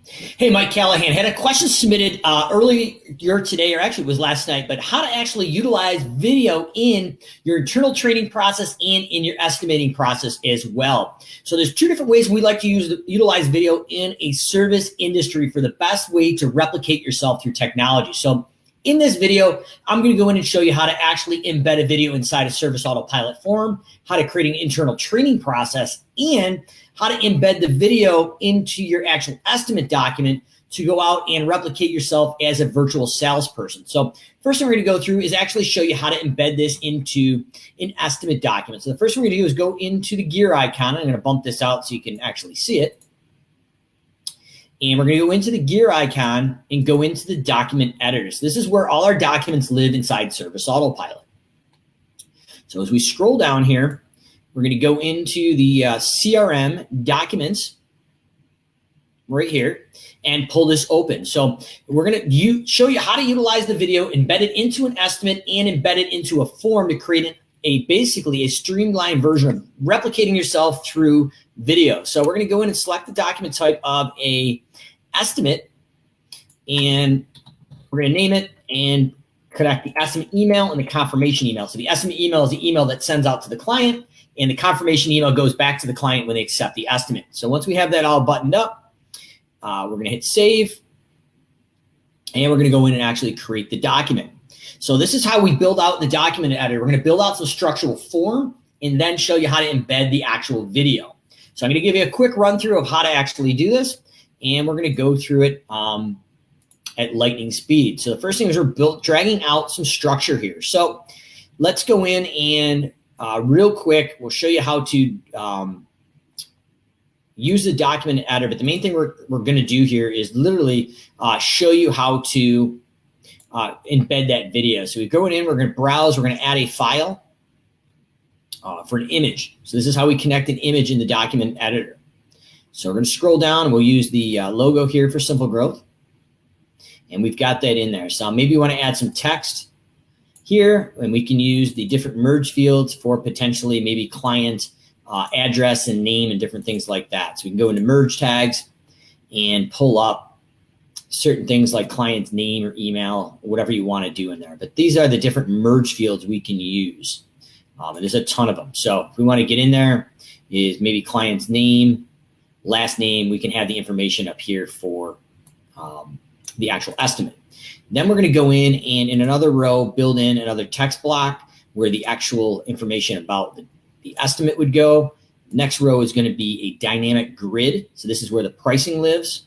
Hey, Mike Callahan, had a question submitted earlier today, or actually it was last night, but how to actually utilize video in your internal training process and in your estimating process as well. So there's two different ways we like to utilize video in a service industry for the best way to replicate yourself through technology. So in this video, I'm going to go in and show you how to actually embed a video inside a service autopilot form, how to create an internal training process, and how to embed the video into your actual estimate document to go out and replicate yourself as a virtual salesperson. So first thing we're going to go through is actually show you how to embed this into an estimate document. So the first thing we're going to do is go into the gear icon. I'm going to bump this out so you can actually see it. And we're going to go into the gear icon and go into the document editor. So this is where all our documents live inside Service Autopilot. So as we scroll down here, we're going to go into the CRM documents right here and pull this open. So we're going to show you how to utilize the video, embed it into an estimate, and embed it into a form to create basically a streamlined version of replicating yourself through video. So we're going to go in and select the document type of a estimate, and we're going to name it and connect the estimate email and the confirmation email. So the estimate email is the email that sends out to the client, and the confirmation email goes back to the client when they accept the estimate. So once we have that all buttoned up, we're going to hit save, and we're going to go in and actually create the document. So this is how we build out the document editor. We're going to build out some structural form and then show you how to embed the actual video. So I'm going to give you a quick run through of how to actually do this, and we're going to go through it at lightning speed. So the first thing is we're dragging out some structure here. So let's go in and real quick, we'll show you how to use the document editor. But the main thing we're going to do here is literally show you how to embed that video. So we go in, we're going to browse, we're going to add a file for an image. So this is how we connect an image in the document editor. So we're going to scroll down and we'll use the logo here for Simple Growth. And we've got that in there. So maybe you want to add some text here, and we can use the different merge fields for potentially maybe client address and name and different things like that. So we can go into merge tags and pull up certain things like client's name or email, whatever you want to do in there. But these are the different merge fields we can use. And there's a ton of them. So if we want to get in there, is maybe client's name, last name, we can have the information up here for the actual estimate. Then we're going to go in and in another row, build in another text block where the actual information about the estimate would go. Next row is going to be a dynamic grid. So this is where the pricing lives.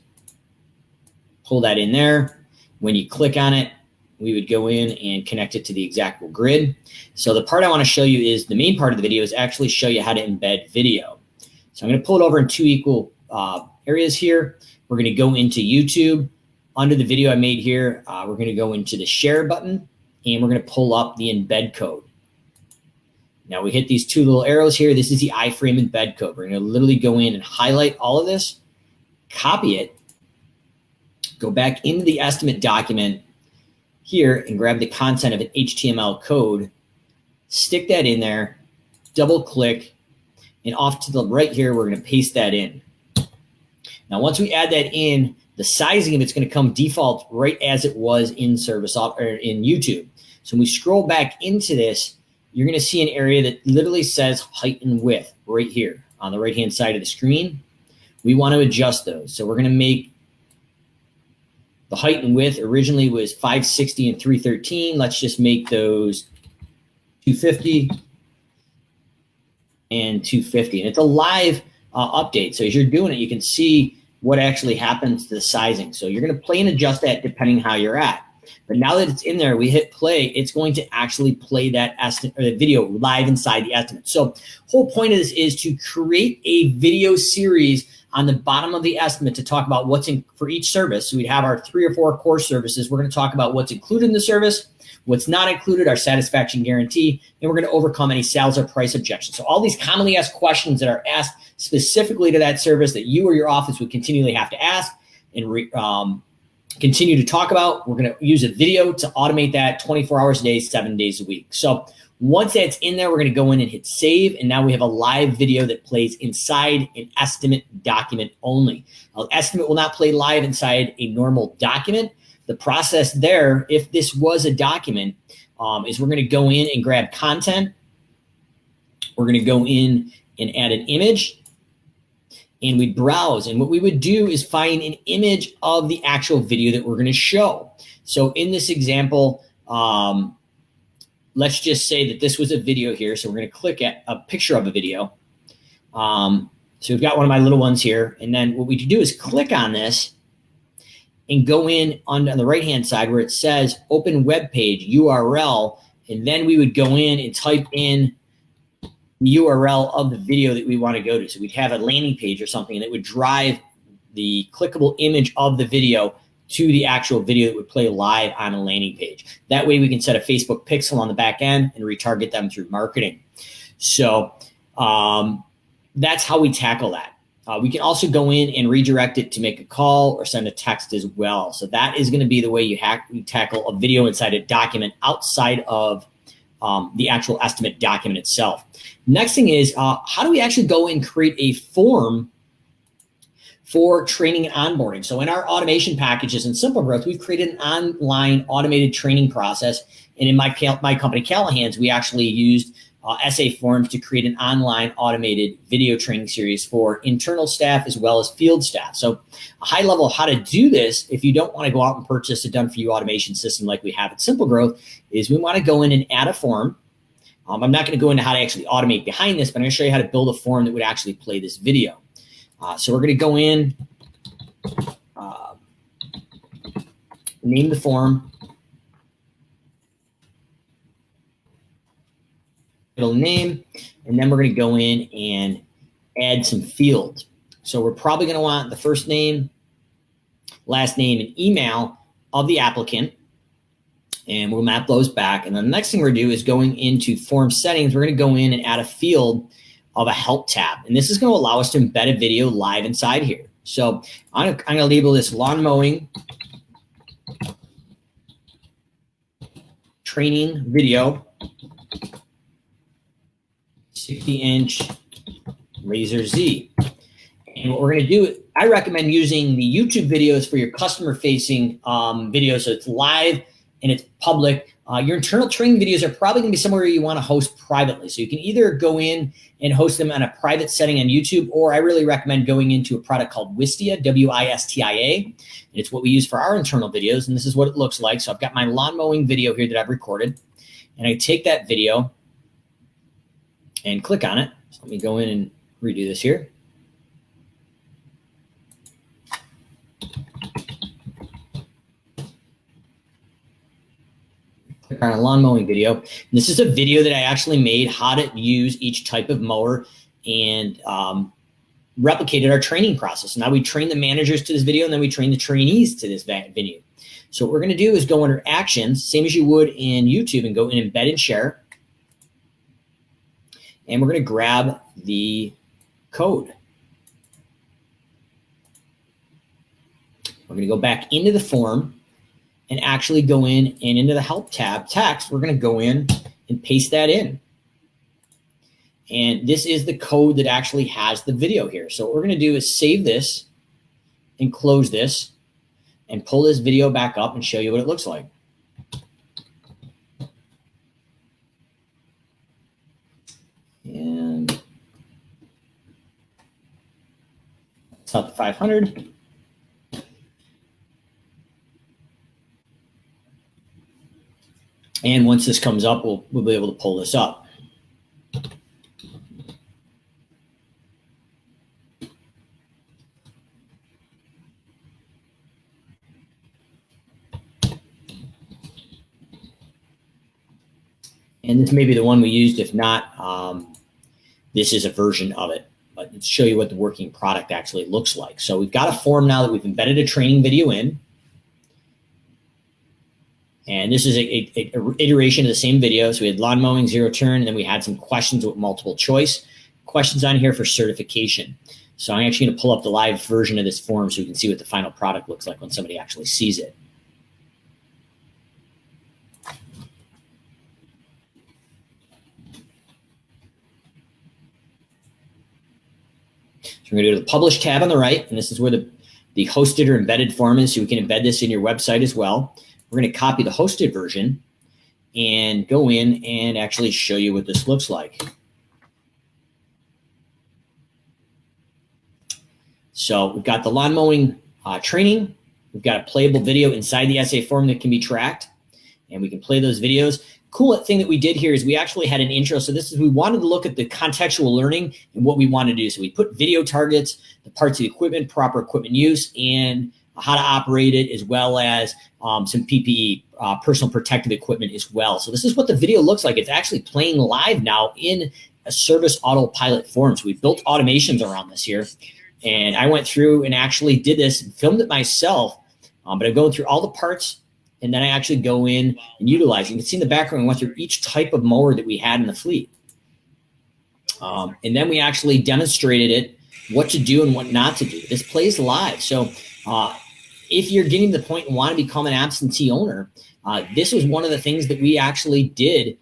Pull that in there. When you click on it, we would go in and connect it to the exact grid. So the part I want to show you is the main part of the video is actually show you how to embed video. So I'm going to pull it over in two equal areas here. We're going to go into YouTube. Under the video I made here, we're going to go into the share button, and we're going to pull up the embed code. Now we hit these two little arrows here. This is the iframe embed code. We're going to literally go in and highlight all of this, copy it, go back into the estimate document here and grab the content of an HTML code, stick that in there, double click, and off to the right here, we're going to paste that in. Now, once we add that in, the sizing of it's going to come default right as it was in YouTube. So when we scroll back into this, you're going to see an area that literally says height and width right here on the right-hand side of the screen. We want to adjust those. So we're going to make the height and width originally was 560 and 313. Let's just make those 250 and 250. And it's a live update. So as you're doing it, you can see what actually happens to the sizing. So you're going to play and adjust that depending how you're at. But now that it's in there, we hit play, it's going to actually play that estimate or the video live inside the estimate. So whole point of this is to create a video series on the bottom of the estimate to talk about what's in for each service. So we have our 3 or 4 core services. We're going to talk about what's included in the service, what's not included, our satisfaction guarantee, and we're going to overcome any sales or price objections. So all these commonly asked questions that are asked specifically to that service that you or your office would continually have to ask and continue to talk about. We're going to use a video to automate that 24 hours a day, 7 days a week. So Once that's in there, we're going to go in and hit save. And now we have a live video that plays inside an estimate document only. Now, estimate will not play live inside a normal document. The process there, if this was a document, is we're going to go in and grab content. We're going to go in and add an image. And we'd browse. And what we would do is find an image of the actual video that we're going to show. So in this example, let's just say that this was a video here. So we're going to click at a picture of a video. So we've got one of my little ones here. And then what we can do is click on this and go in on the right-hand side where it says open web page URL. And then we would go in and type in the URL of the video that we want to go to. So we'd have a landing page or something that would drive the clickable image of the video to the actual video that would play live on a landing page. That way we can set a Facebook pixel on the back end and retarget them through marketing. So that's how we tackle that. We can also go in and redirect it to make a call or send a text as well. So that is going to be the way you tackle a video inside a document outside of the actual estimate document itself. Next thing is, how do we actually go and create a form for training and onboarding? So in our automation packages in Simple Growth, we've created an online automated training process. And in my company, Callahan's, we actually used SA Forms to create an online automated video training series for internal staff as well as field staff. So a high level of how to do this, if you don't want to go out and purchase a done-for-you automation system like we have at Simple Growth, is we want to go in and add a form. I'm not going to go into how to actually automate behind this, but I'm going to show you how to build a form that would actually play this video. So we're going to go in, name the form, middle name, and then we're going to go in and add some fields. So we're probably going to want the first name, last name, and email of the applicant, and we'll map those back. And then the next thing we're going to do is going into form settings. We're going to go in and add a field of a help tab, and this is going to allow us to embed a video live inside here. So I'm going to label this lawn mowing training video, 60-inch Laser Z. And what we're going to do, I recommend using the YouTube videos for your customer-facing videos, so it's live and it's public. Your internal training videos are probably going to be somewhere you want to host privately. So you can either go in and host them on a private setting on YouTube, or I really recommend going into a product called Wistia, W-I-S-T-I-A. And it's what we use for our internal videos, and this is what it looks like. So I've got my lawn mowing video here that I've recorded, and I take that video and click on it. So let me go in and redo this here. Click on a lawn mowing video. And this is a video that I actually made, how to use each type of mower, and replicated our training process. Now we train the managers to this video, and then we train the trainees to this video. So what we're going to do is go under actions, same as you would in YouTube, and go in embed and share. And we're going to grab the code. We're going to go back into the form and actually go in and into the help tab text. We're going to go in and paste that in. And this is the code that actually has the video here. So what we're going to do is save this and close this and pull this video back up and show you what it looks like. And it's up to 500. And once this comes up, we'll be able to pull this up. And this may be the one we used. If not, this is a version of it. But let's show you what the working product actually looks like. So we've got a form now that we've embedded a training video in. And this is a iteration of the same video. So we had lawn mowing, zero turn, and then we had some questions with multiple choice. Questions on here for certification. So I'm actually going to pull up the live version of this form so you can see what the final product looks like when somebody actually sees it. we're going to go to the Publish tab on the right, and this is where the hosted or embedded form is, so we can embed this in your website as well. We're going to copy the hosted version and go in and actually show you what this looks like. So we've got the lawn mowing training. We've got a playable video inside the essay form that can be tracked, and we can play those videos. Cool thing that we did here is we actually had an intro. So this is, we wanted to look at the contextual learning and what we want to do. So we put video targets, the parts of the equipment, proper equipment use, and how to operate it, as well as some PPE, personal protective equipment as well. So this is what the video looks like. It's actually playing live now in a service autopilot form. So we built automations around this here. And I went through and actually did this and filmed it myself. But I'm going through all the parts, and then I actually go in and utilize. You can see in the background, we went through each type of mower that we had in the fleet. And then we actually demonstrated it, what to do and what not to do. This plays live. So if you're getting to the point and want to become an absentee owner, this was one of the things that we actually did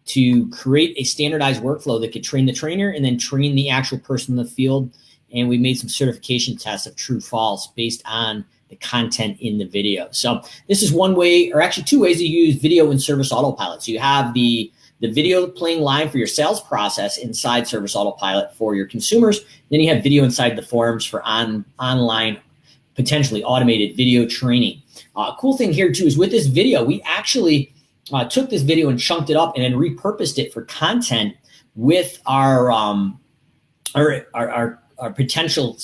to create a standardized workflow that could train the trainer and then train the actual person in the field. And we made some certification tests of true false based on the content in the video. So this is one way, or actually two ways to use video in Service Autopilot. So you have the video playing live for your sales process inside Service Autopilot for your consumers. Then you have video inside the forums for online, potentially automated video training. Cool thing here too is with this video, we actually took this video and chunked it up and then repurposed it for content with our potential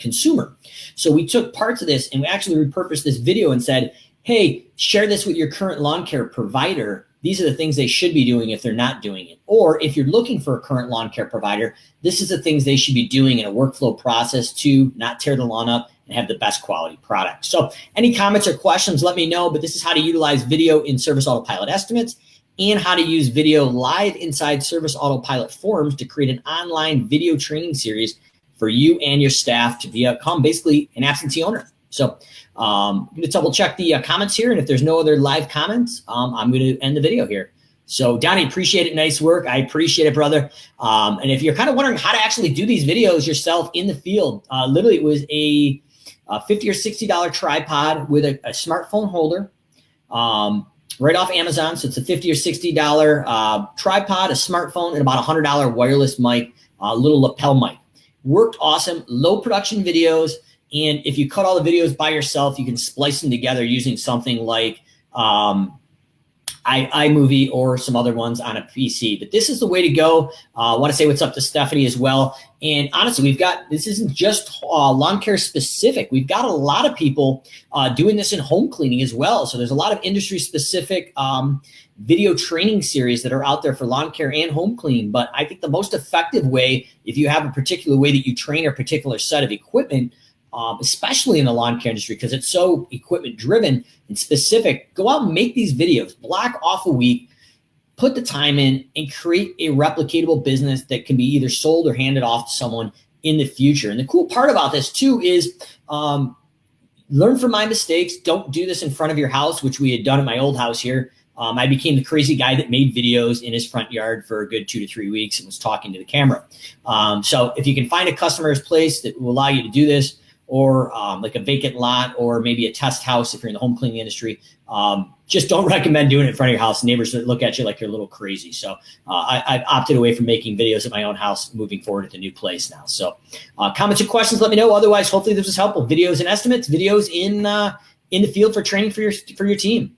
consumer. So we took parts of this and we actually repurposed this video and said, hey, share this with your current lawn care provider. These are the things they should be doing if they're not doing it. Or if you're looking for a current lawn care provider, this is the things they should be doing in a workflow process to not tear the lawn up and have the best quality product. So any comments or questions, let me know. But this is how to utilize video in Service Autopilot estimates, and how to use video live inside Service Autopilot forums to create an online video training series for you and your staff to become basically an absentee owner. So I'm going to double check the comments here, and if there's no other live comments, I'm going to end the video here. So Donnie, appreciate it. Nice work. I appreciate it, brother. And if you're kind of wondering how to actually do these videos yourself in the field, literally it was a $50 or $60 tripod with a smartphone holder. Right off Amazon. So it's a $50 or $60 tripod, a smartphone, and about $100 wireless mic, a little lapel mic. Worked awesome, low production videos. And if you cut all the videos by yourself, you can splice them together using something like iMovie or some other ones on a PC. But this is the way to go. I want to say what's up to Stephanie as well. And honestly, this isn't just lawn care specific. We've got a lot of people doing this in home cleaning as well. So there's a lot of industry specific video training series that are out there for lawn care and home cleaning. But I think the most effective way, if you have a particular way that you train a particular set of equipment, especially in the lawn care industry, because it's so equipment driven and specific, go out and make these videos, block off a week, put the time in, and create a replicatable business that can be either sold or handed off to someone in the future. And the cool part about this too is learn from my mistakes. Don't do this in front of your house, which we had done at my old house here. I became the crazy guy that made videos in his front yard for a good 2 to 3 weeks and was talking to the camera. So if you can find a customer's place that will allow you to do this, or like a vacant lot, or maybe a test house if you're in the home cleaning industry, just don't recommend doing it in front of your house. Neighbors look at you like you're a little crazy. So I've opted away from making videos at my own house moving forward at the new place now. So comments or questions, let me know. Otherwise, hopefully this was helpful. Videos and estimates, videos in the field for training for your team.